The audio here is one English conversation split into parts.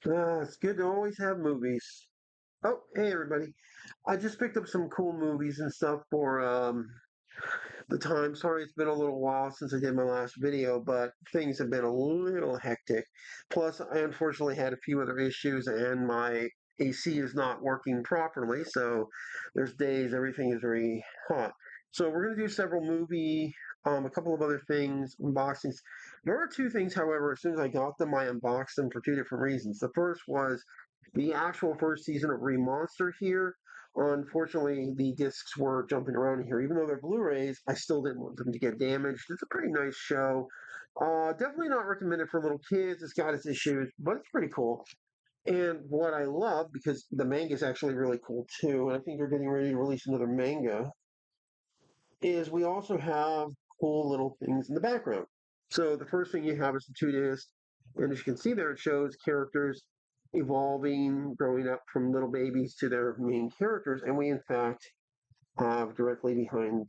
It's good to always have movies. Oh, hey everybody. I just picked up some cool movies and stuff for the time. Sorry it's been a little while since I did my last video, but things have been a little hectic. Plus, I unfortunately had a few other issues and my AC is not working properly, so there's days everything is very hot. So we're going to do several a couple of other things, unboxings. There are two things, however, as soon as I got them, I unboxed them for two different reasons. The first was the actual first season of Remonster here. Unfortunately, the discs were jumping around here. Even though they're Blu-rays, I still didn't want them to get damaged. It's a pretty nice show. Definitely not recommended for little kids. It's got its issues, but it's pretty cool. And what I love, because the manga is actually really cool too, and I think they're getting ready to release another manga, is we also have cool little things in the background. So the first thing you have is the two disc, and as you can see there, it shows characters evolving, growing up from little babies to their main characters, and we in fact have directly behind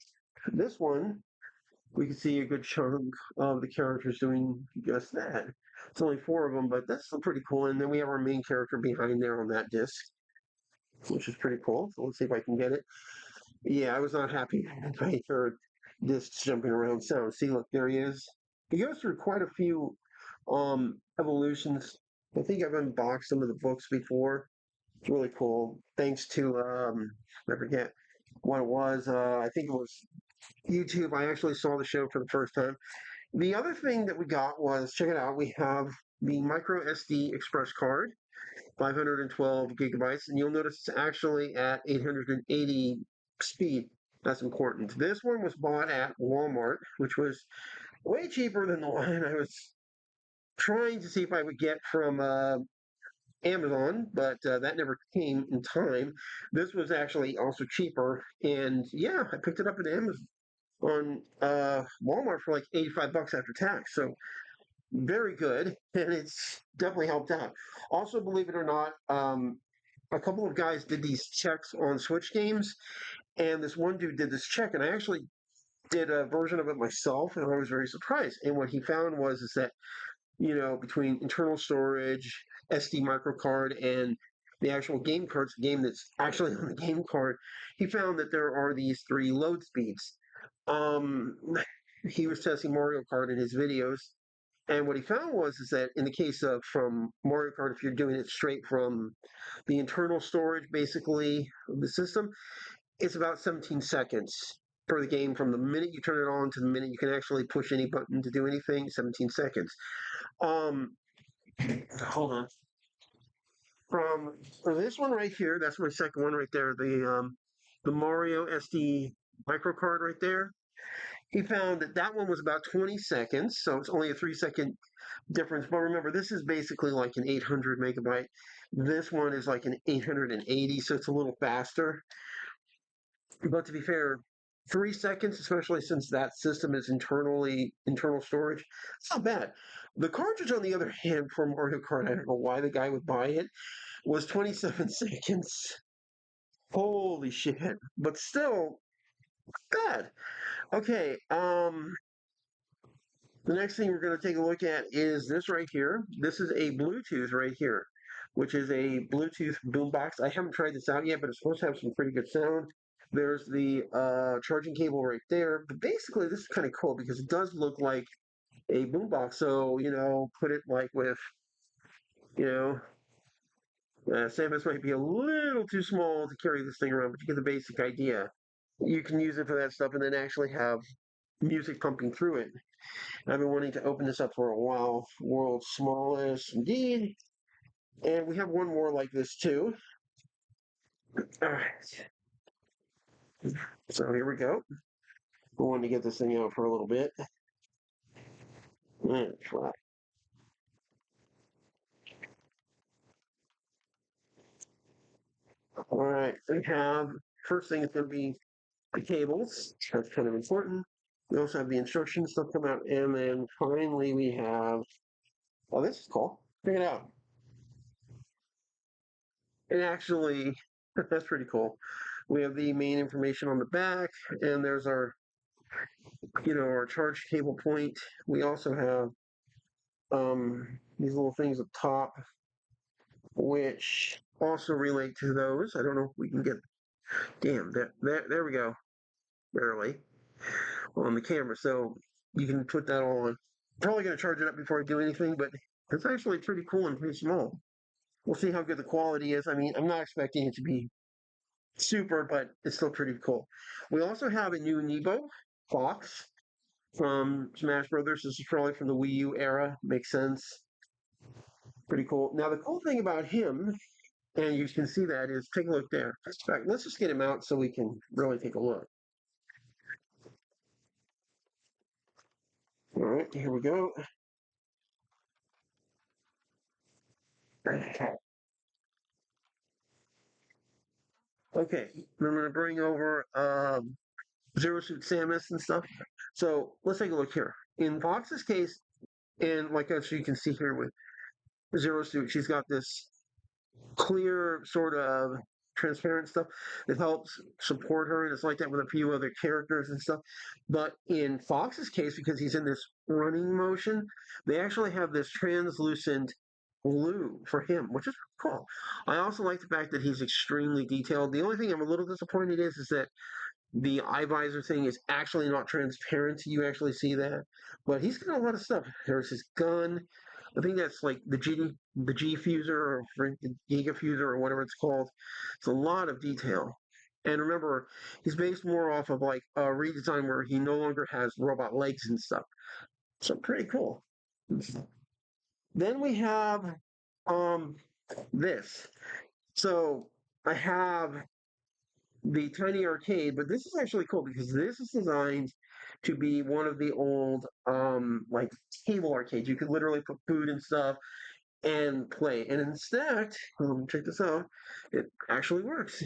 this one, we can see a good chunk of the characters doing just that. It's only four of them, but that's still pretty cool. And then we have our main character behind there on that disc, which is pretty cool. So let's see if I can get it. Yeah, I was not happy with my third discs jumping around sound. See, look, there he is. He goes through quite a few evolutions. I think I've unboxed some of the books before. It's really cool. Thanks to I forget what it was. I think it was YouTube. I actually saw the show for the first time. The other thing that we got was, check it out. We have the micro SD express card, 512 gigabytes, and you'll notice it's actually at 880 speed. That's important. This one was bought at Walmart, which was way cheaper than the one I was trying to see if I would get from Amazon, but that never came in time. This was actually also cheaper, and yeah, I picked it up at Amazon on Walmart for like 85 bucks after tax. So very good, and it's definitely helped out. Also, believe it or not, a couple of guys did these checks on Switch games, and this one dude did this check, and I actually did a version of it myself, and I was very surprised. And what he found was is that between internal storage, SD micro card, and the actual game cards, the game that's actually on the game card, he found that there are these three load speeds. Um, he was testing Mario Kart in his videos, and what he found was is that in the case of from Mario Kart, if you're doing it straight from the internal storage, basically of the system, it's about 17 seconds for the game from the minute you turn it on to the minute you can actually push any button to do anything. 17 seconds. Um, hold on. From for this one right here, that's my second one right there. The Mario SD micro card right there. He found that that one was about 20 seconds, so it's only a 3 second difference. But remember, this is basically like an 800 megabyte. This one is like an 880, so it's a little faster. But to be fair, 3 seconds, especially since that system is internal storage, it's not bad. The cartridge, on the other hand, for Mario Kart, I don't know why the guy would buy it, was 27 seconds. Holy shit! But still, bad. Okay, the next thing we're going to take a look at is this right here. This is a Bluetooth right here, which is a Bluetooth boombox. I haven't tried this out yet, but it's supposed to have some pretty good sound. There's the charging cable right there. But basically, this is kind of cool because it does look like a boombox. So, put it like with, you know, Samus might be a little too small to carry this thing around, but you get the basic idea. You can use it for that stuff and then actually have music pumping through it. I've been wanting to open this up for a while. World's smallest, indeed. And we have one more like this too. All right. So here we go. We wanted to get this thing out for a little bit. And try. All right. We have first thing is going to be the cables. That's kind of important. We also have the instructions stuff come out, and then finally we have. Oh, this is cool. Check it out. It actually, that's pretty cool. We have the main information on the back, and there's our charge cable point. We also have these little things up top. which also relate to those. I don't know if we can get. Damn, there we go. Barely on the camera, so you can put that on. Probably going to charge it up before I do anything, but it's actually pretty cool and pretty small. We'll see how good the quality is. I mean, I'm not expecting it to be super, but it's still pretty cool. We also have a new Nebo Fox from Smash Brothers. This is probably from the Wii U era. Makes sense. Pretty cool. Now, the cool thing about him, and you can see that, is take a look there. In fact, let's just get him out so we can really take a look. All right, here we go. Okay, I'm going to bring over Zero Suit Samus and stuff. So let's take a look here. In Fox's case, and like as you can see here with Zero Suit, she's got this clear sort of transparent stuff that helps support her, and it's like that with a few other characters and stuff. But in Fox's case, because he's in this running motion, they actually have this translucent blue for him, which is cool. I also like the fact that he's extremely detailed. The only thing I'm a little disappointed is that the eye visor thing is actually not transparent. You actually see that, but he's got a lot of stuff. There's his gun. I think that's like the G fuser or the Giga fuser or whatever it's called. It's a lot of detail. And remember, he's based more off of like a redesign where he no longer has robot legs and stuff. So pretty cool. Then we have um this. So I have the tiny arcade, but this is actually cool because this is designed to be one of the old like table arcades. You could literally put food and stuff and play. And instead, check this out, it actually works.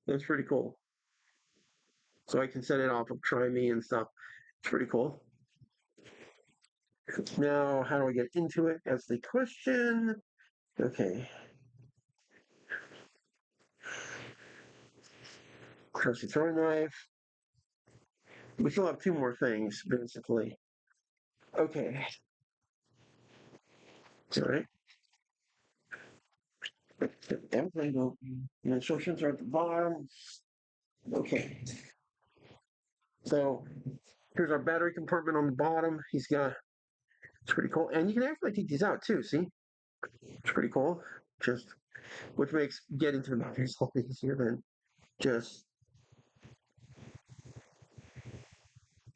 That's pretty cool. So I can set it off of Try Me and stuff. It's pretty cool. Now, how do I get into it? That's the question. Okay. Crusty throwing knife. We still have two more things, basically. Okay. All right. Everything open. The instructions are at the bottom. Okay. So here's our battery compartment on the bottom. It's pretty cool. And you can actually take these out too, see? It's pretty cool. Just, which makes getting to the batteries a lot easier than just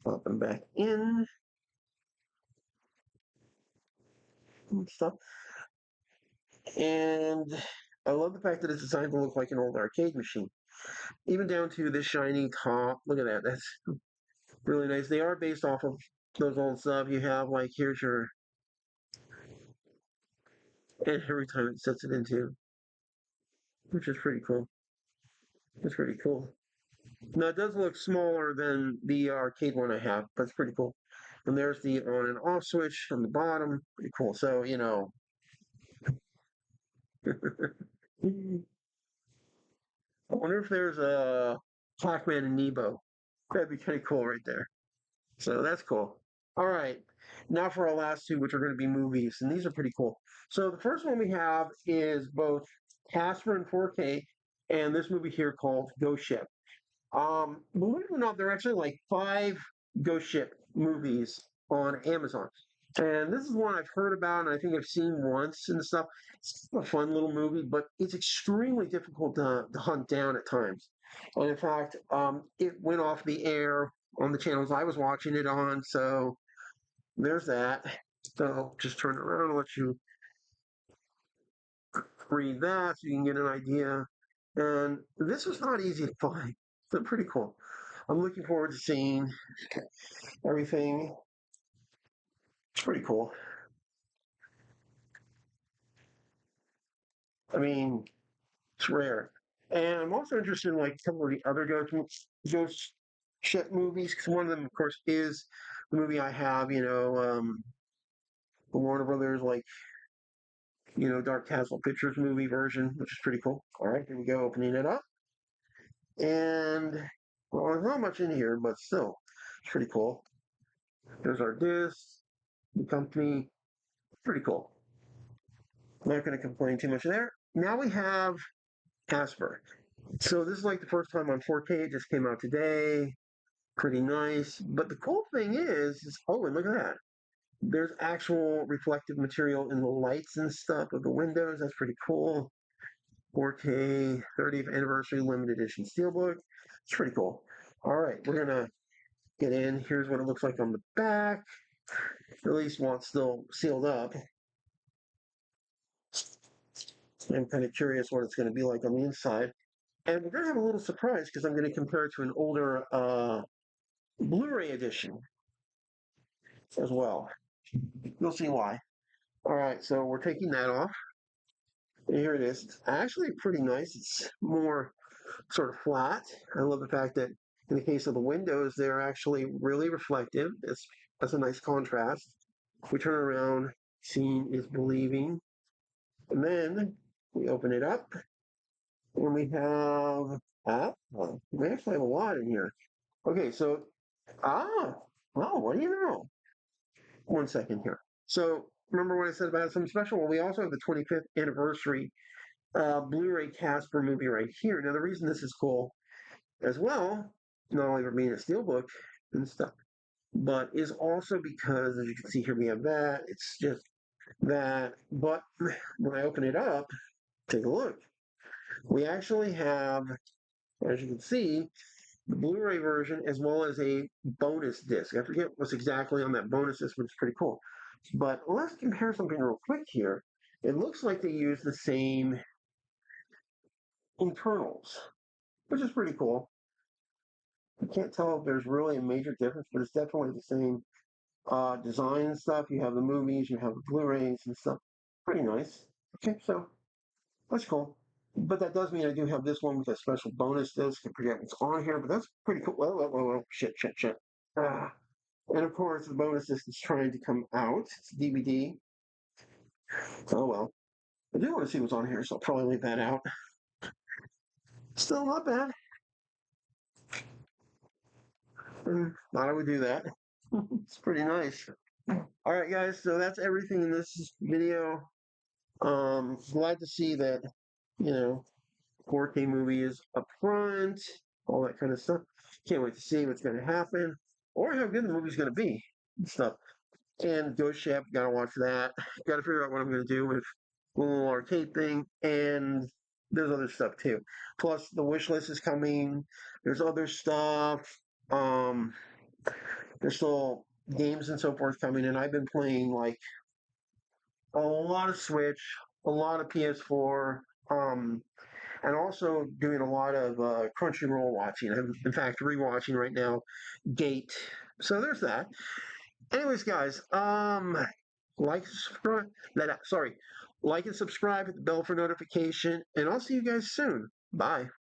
pop them back in and stuff. And I love the fact that it's designed to look like an old arcade machine. Even down to the shiny top. Look at that. That's really nice. They are based off of those old stuff you have. Like, here's your. And every time it sets it into, which is pretty cool. It's pretty cool. Now, it does look smaller than the arcade one I have, but it's pretty cool. And there's the on and off switch on the bottom. Pretty cool. So, I wonder if there's a Pac-Man and Nebo. That'd be pretty cool right there. So that's cool. All right. Now for our last two, which are going to be movies, and these are pretty cool. So the first one we have is both Casper in 4K and this movie here called Ghost Ship. Believe it or not, there are actually like five Ghost Ship movies on Amazon. And this is one I've heard about and I think I've seen once and stuff. It's a fun little movie, but it's extremely difficult to hunt down at times. And in fact, it went off the air on the channels I was watching it on, so there's that. So just turn it around and let you read that so you can get an idea. And this was not easy to find. So pretty cool. I'm looking forward to seeing everything. It's pretty cool. I mean, it's rare. And I'm also interested in like some of the other ghost ship movies because one of them, of course, is the movie I have. The Warner Brothers Dark Castle Pictures movie version, which is pretty cool. All right, here we go, opening it up, and well, there's not much in here, but still, it's pretty cool. There's our disc, the company. Pretty cool. Not going to complain too much there. Now we have Casper. So this is like the first time on 4K. It just came out today. Pretty nice. But the cool thing is oh, and look at that. There's actual reflective material in the lights and stuff of the windows. That's pretty cool. 4K 30th anniversary limited edition steelbook. It's pretty cool. All right, we're gonna get in. Here's what it looks like on the back. At least while it's still sealed up. I'm kind of curious what it's going to be like on the inside. And we're going to have a little surprise because I'm going to compare it to an older Blu-ray edition as well. You'll see why. All right, so we're taking that off. And here it is. It's actually pretty nice. It's more sort of flat. I love the fact that in the case of the windows, they're actually really reflective. That's a nice contrast. If we turn around, seeing is believing. And then we open it up, and we have we actually have a lot in here. Okay, so ah, oh, what do you know? One second here. So remember what I said about something special? Well, we also have the 25th anniversary Blu-ray Casper movie right here. Now, the reason this is cool as well, not only for being a steelbook and stuff, but is also because, as you can see here, we have that. It's just that. But when I open it up, take a look. We actually have, as you can see, the Blu-ray version as well as a bonus disc. I forget what's exactly on that bonus disc, but it's pretty cool. But let's compare something real quick here. It looks like they use the same internals, which is pretty cool. I can't tell if there's really a major difference, but it's definitely the same design and stuff. You have the movies, you have the Blu-rays and stuff. Pretty nice. Okay, so that's cool. But that does mean I do have this one with a special bonus disc. I forget what's on here, but that's pretty cool. Well, shit, shit, shit. Ah. And of course, the bonus disc is trying to come out. It's DVD. Oh well. I do want to see what's on here, so I'll probably leave that out. Still not bad. Thought I would do that. It's pretty nice. All right, guys. So that's everything in this video. Glad to see that, you know, 4K movie is up front, all that kind of stuff. Can't wait to see what's going to happen or how good the movie's going to be and stuff. And Ghost Ship, gotta watch that. Gotta figure out what I'm going to do with the little arcade thing. And there's other stuff too. Plus, the wish list is coming. There's other stuff. Um, there's still games and so forth coming. And I've been playing like a lot of Switch, a lot of PS4. And also doing a lot of Crunchyroll watching. I'm, in fact, rewatching right now Gate. So there's that. Anyways, guys, like, subscribe. Sorry, like and subscribe, hit the bell for notification, and I'll see you guys soon. Bye.